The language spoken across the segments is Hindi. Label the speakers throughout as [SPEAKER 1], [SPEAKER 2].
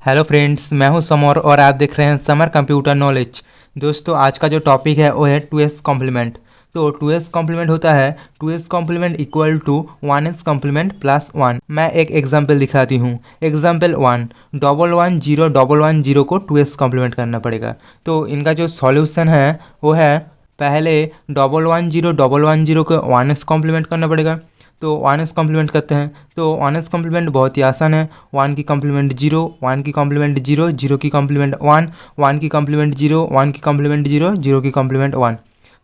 [SPEAKER 1] हेलो फ्रेंड्स, मैं हूं समर और आप देख रहे हैं समर कंप्यूटर नॉलेज। दोस्तों, आज का जो टॉपिक है वो है 2s कॉम्प्लीमेंट। तो 2s कॉम्प्लीमेंट होता है 2s complement equal to 1s complement plus 1। मैं एक एग्जांपल दिखाती हूँ। एग्जांपल 1, 110 को 2s कॉम्प्लीमेंट करना पड़ेगा। तो इनका जो सॉल्यूशन है वो है, पहले 110 को 1s कॉम्प्लीमेंट करना पड़ेगा। तो 1s कॉम्प्लीमेंट करते हैं। तो 1s कॉम्प्लीमेंट बहुत ही आसान है। 1 की कॉम्प्लीमेंट 0, 1 की कॉम्प्लीमेंट 0, 0 की कॉम्प्लीमेंट 1, 1 की कॉम्प्लीमेंट 0, 1 की कॉम्प्लीमेंट 0, 0 की कॉम्प्लीमेंट 1।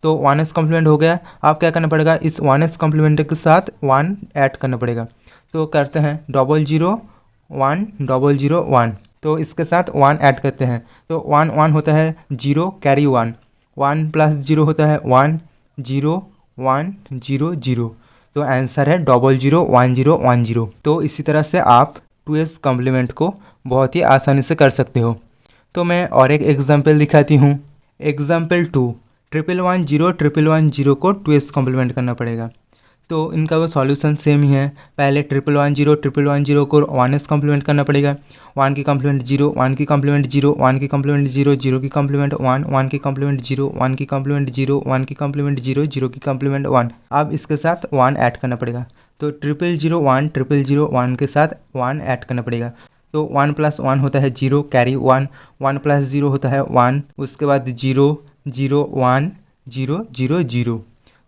[SPEAKER 1] तो 1s कॉम्प्लीमेंट हो गया। आप क्या करना पड़ेगा, इस 1s कॉम्प्लीमेंट के साथ 1 ऐड करना पड़ेगा। तो करते हैं 001 तो इसके साथ 1 ऐड करते हैं। तो 1 1 होता है 0 कैरी 1, 1 प्लस 0 होता है 1 0 1 0 0। तो आंसर है 001010। तो इसी तरह से आप 2s कॉम्प्लीमेंट को बहुत ही आसानी से कर सकते हो। तो मैं और एक एग्जांपल दिखाती हूँ। एग्जांपल 2, 1110110 को 2s कॉम्प्लीमेंट करना पड़ेगा। तो इनका वो सॉल्यूशन सेम ही है। पहले 1110110 को 1s कॉम्प्लीमेंट करना पड़ेगा। 1 की कॉम्प्लीमेंट 0, 1 की कॉम्प्लीमेंट 0, 1 की कॉम्प्लीमेंट 0, 0 की कॉम्प्लीमेंट 1, 1 की कॉम्प्लीमेंट 0, 1 की कॉम्प्लीमेंट 0, 1 की कॉम्प्लीमेंट 0, 0 की कॉम्प्लीमेंट 1। अब इसके साथ 1 ऐड करना पड़ेगा। तो 0001 के साथ 1 ऐड करना पड़ेगा। तो 1 प्लस 1 होता है 0 कैरी 1, 1 प्लस 0 होता है 1, उसके बाद 0 0 1 0 0 0।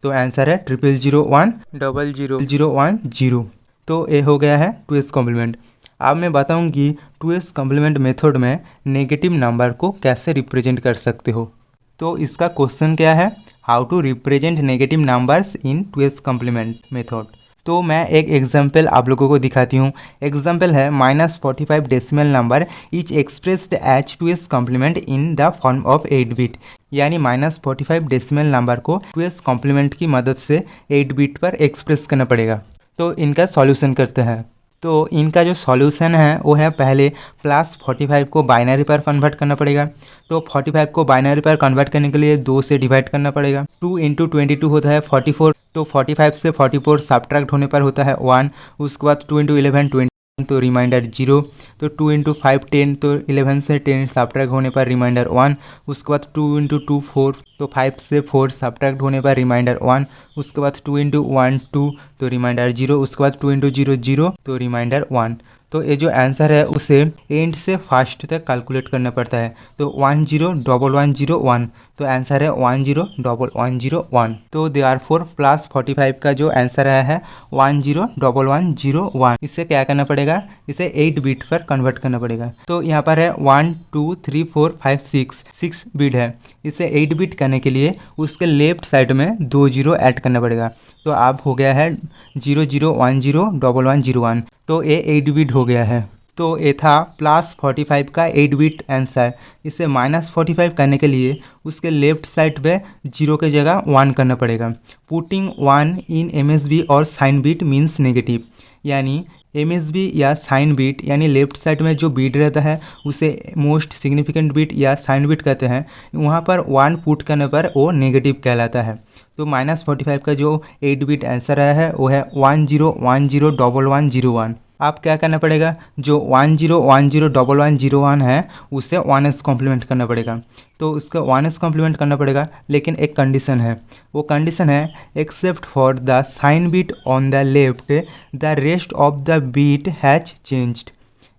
[SPEAKER 1] तो आंसर है 001010। तो ये हो गया है 2s कॉम्प्लीमेंट। अब मैं बताऊं कि 2s कॉम्प्लीमेंट मेथड में नेगेटिव नंबर को कैसे रिप्रेजेंट कर सकते हो। तो इसका क्वेश्चन क्या है, how to represent negative numbers in 2s complement method. तो मैं एक एग्जाम्पल आप लोगों को दिखाती हूँ। एग्जाम्पल है -45 decimal number is expressed as 2s complement in the form of 8 bit. यानी -45 डेसिमल नंबर को 2s कॉम्प्लीमेंट की मदद से 8 बिट पर एक्सप्रेस करना पड़ेगा। तो इनका सॉल्यूशन करते हैं। तो इनका जो सॉल्यूशन है वो है, पहले +45 को बाइनरी पर कन्वर्ट करना पड़ेगा। तो 45 को बाइनरी पर कन्वर्ट करने के लिए 2 से डिवाइड करना पड़ेगा। 2 × 22 होता है 44। तो 45 से 44 सब्ट्रैक्ट होने पर होता है 1। उसके बाद 2 × 11 20, तो रिमाइंडर 0। तो 2 × 5 10, तो 11 से 10 सब्ट्रैक्ट होने पर रिमाइंडर 1। उसके बाद 2 × 2 4, तो 5 से 4 सब्ट्रैक्ट होने पर रिमाइंडर 1। उसके बाद 2 × 1 2, तो रिमाइंडर 0। उसके बाद 2 × 0 0, तो रिमाइंडर 1। तो ये जो आंसर है उसे एंड से फर्स्ट तक कैलकुलेट करना पड़ता है। तो 10110 तो आंसर है 10110 तो देयरफॉर +45 का जो आंसर आया है 1011101। इसे क्या करना पड़ेगा, इसे 8 बिट पर कन्वर्ट करना पड़ेगा। तो यहाँ पर है 1 2 3 4 5 6 बिट है। इसे 8 बिट करने के लिए उसके लेफ्ट साइड में 2 0 ऐड करना पड़ेगा। तो अब हो गया है 00101101। तो ये 8 बिट हो गया है। तो ये था +45 का 8 बिट आंसर। इसे -45 करने के लिए उसके लेफ्ट साइड पे 0 के जगह 1 करना पड़ेगा। पुटिंग 1 इन MSB और साइन बिट मीन्स नेगेटिव। यानी MSB या साइन बिट यानी लेफ्ट साइड में जो बिट रहता है उसे मोस्ट सिग्निफिकेंट बिट या साइन बिट कहते हैं। वहाँ पर 1 पुट करने पर वो नेगेटिव कहलाता है। तो -45 का जो 8 बिट आंसर आया है वो है 1010101। आप क्या करना पड़ेगा, जो 1010101 है उसे 1s कॉम्प्लीमेंट करना पड़ेगा। तो उसका 1s कॉम्प्लीमेंट करना पड़ेगा, लेकिन एक कंडीशन है। वो कंडीशन है except for the sign bit on the left the rest of the bit has changed.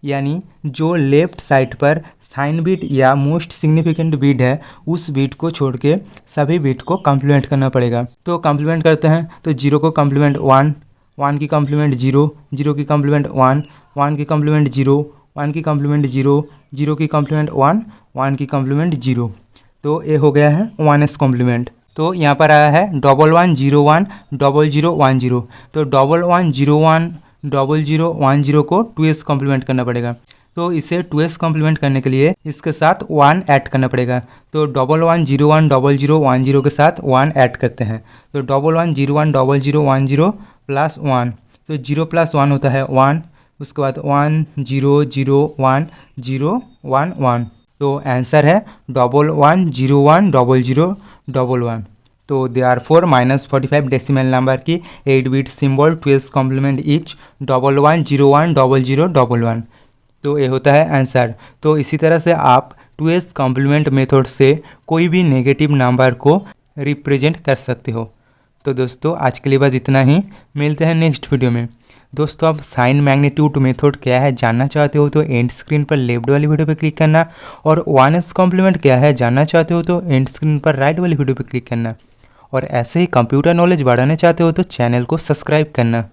[SPEAKER 1] यानी जो लेफ्ट साइड पर साइन बिट या मोस्ट सिग्निफिकेंट बिट है उस बिट को छोड़ के सभी बिट को कॉम्प्लीमेंट करना पड़ेगा। तो कॉम्प्लीमेंट करते हैं। तो 0 को कॉम्प्लीमेंट 1, 1 की कॉम्प्लीमेंट 0, 0 की कॉम्प्लीमेंट 1, 1 की कॉम्प्लीमेंट 0, 1 की कॉम्प्लीमेंट 0, 0 की कॉम्प्लीमेंट 1, 1 की कॉम्प्लीमेंट 0। तो ये हो गया है 1s कॉम्प्लीमेंट। तो यहाँ पर आया है 11010010। तो 11010010 को 2s कॉम्प्लीमेंट करना पड़ेगा। तो इसे 2s कॉम्प्लीमेंट करने के लिए इसके साथ 1 ऐड करना पड़ेगा। तो 11010010 के साथ 1 ऐड करते हैं। तो 11010010 प्लस 1, तो 0 प्लस 1 होता है 1। उसके बाद 1 0 0 1 0 1 1। तो आंसर है 1101001011। तो देयरफॉर -45 डेसिमल नंबर की 8 bit symbol 2s complement is 11010011। तो ये होता है आंसर। तो इसी तरह से आप 2s कॉम्प्लीमेंट मेथड से कोई भी नेगेटिव नंबर को रिप्रेजेंट कर सकते हो। तो दोस्तों आज के लिए बस इतना ही, मिलते हैं नेक्स्ट वीडियो में। दोस्तों आप साइन मैग्नीट्यूड मेथड क्या है जानना चाहते हो तो एंड स्क्रीन पर लेफ्ट वाली वीडियो पर क्लिक करना, और 1s कॉम्प्लीमेंट क्या है जानना चाहते हो तो एंड स्क्रीन पर राइट वाली वीडियो पर क्लिक करना, और ऐसे ही कंप्यूटर नॉलेज बढ़ाना चाहते हो तो चैनल को सब्सक्राइब करना।